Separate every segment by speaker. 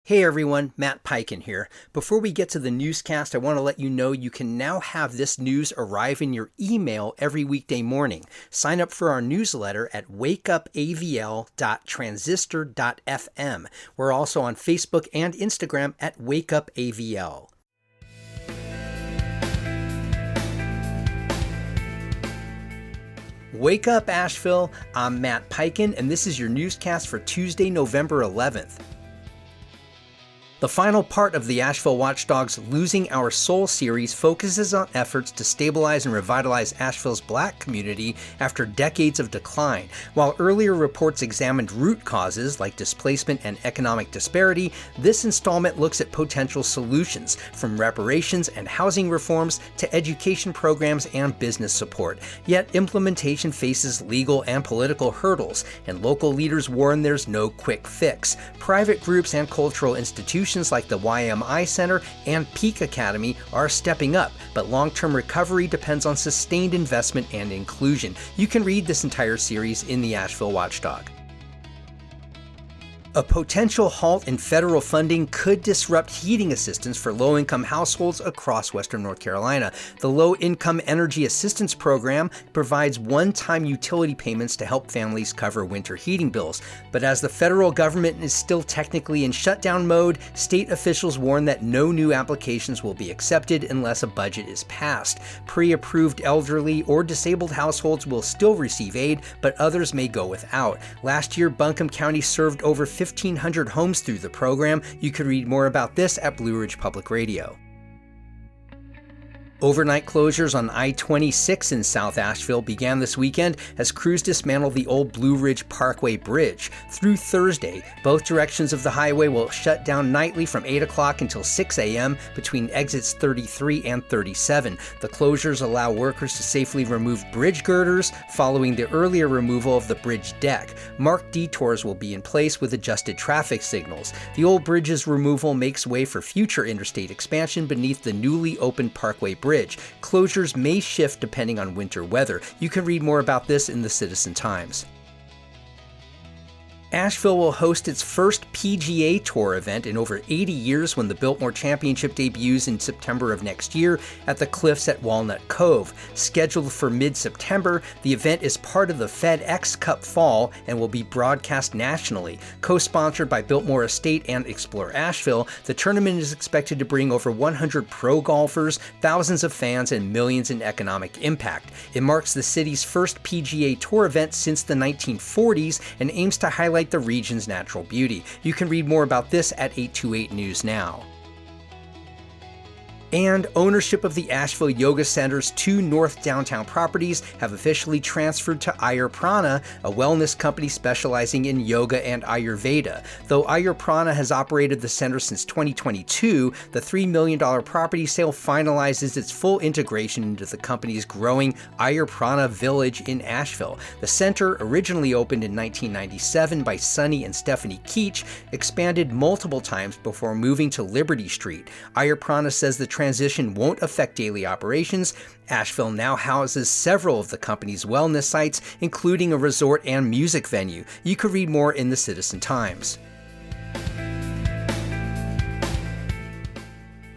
Speaker 1: Hey everyone, Matt Peiken here. Before we get to the newscast, I want to let you know you can now have this news arrive in your email every weekday morning. Sign up for our newsletter at wakeupavl.transistor.fm. We're also on Facebook and Instagram at wakeupavl. Wake up, Asheville. I'm Matt Peiken, and this is your newscast for Tuesday, November 11th. The final part of the Asheville Watchdog's Losing Our Soul series focuses on efforts to stabilize and revitalize Asheville's Black community after decades of decline. While earlier reports examined root causes like displacement and economic disparity, this installment looks at potential solutions, from reparations and housing reforms to education programs and business support. Yet implementation faces legal and political hurdles, and local leaders warn there's no quick fix. Private groups and cultural institutions like the YMI Center and Peak Academy are stepping up, but long-term recovery depends on sustained investment and inclusion. You can read this entire series in the Asheville Watchdog. A potential halt in federal funding could disrupt heating assistance for low-income households across Western North Carolina. The Low-Income Energy Assistance Program provides one-time utility payments to help families cover winter heating bills. But as the federal government is still technically in shutdown mode, state officials warn that no new applications will be accepted unless a budget is passed. Pre-approved elderly or disabled households will still receive aid, but others may go without. Last year, Buncombe County served over 1,500 homes through the program. You could read more about this at Blue Ridge Public Radio. Overnight closures on I-26 in South Asheville began this weekend as crews dismantled the old Blue Ridge Parkway bridge. Through Thursday, both directions of the highway will shut down nightly from 8 o'clock until 6 a.m. between exits 33 and 37. The closures allow workers to safely remove bridge girders following the earlier removal of the bridge deck. Marked detours will be in place with adjusted traffic signals. The old bridge's removal makes way for future interstate expansion beneath the newly opened Parkway Bridge. Closures may shift depending on winter weather. You can read more about this in the Citizen Times. Asheville will host its first PGA TOUR event in over 80 years when the Biltmore Championship debuts in September of next year at the Cliffs at Walnut Cove. Scheduled for mid-September, the event is part of the FedEx Cup Fall and will be broadcast nationally. Co-sponsored by Biltmore Estate and Explore Asheville, the tournament is expected to bring over 100 pro golfers, thousands of fans, and millions in economic impact. It marks the city's first PGA TOUR event since the 1940s and aims to highlight the region's natural beauty. You can read more about this at 828 News Now. And ownership of the Asheville Yoga Center's 2 north downtown properties have officially transferred to AyurPrana, a wellness company specializing in yoga and Ayurveda. Though AyurPrana has operated the center since 2022, the $3 million property sale finalizes its full integration into the company's growing AyurPrana Village in Asheville. The center, originally opened in 1997 by Sonny and Stephanie Keach, expanded multiple times before moving to Liberty Street. AyurPrana says the transition won't affect daily operations. Asheville now houses several of the company's wellness sites, including a resort and music venue. You can read more in the Citizen Times.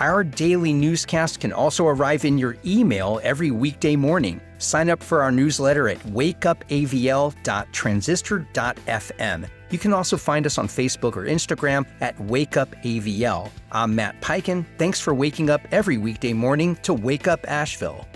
Speaker 1: Our daily newscast can also arrive in your email every weekday morning. Sign up for our newsletter at wakeupavl.transistor.fm. You can also find us on Facebook or Instagram at wakeupavl. I'm Matt Peiken. Thanks for waking up every weekday morning to Wake Up Asheville.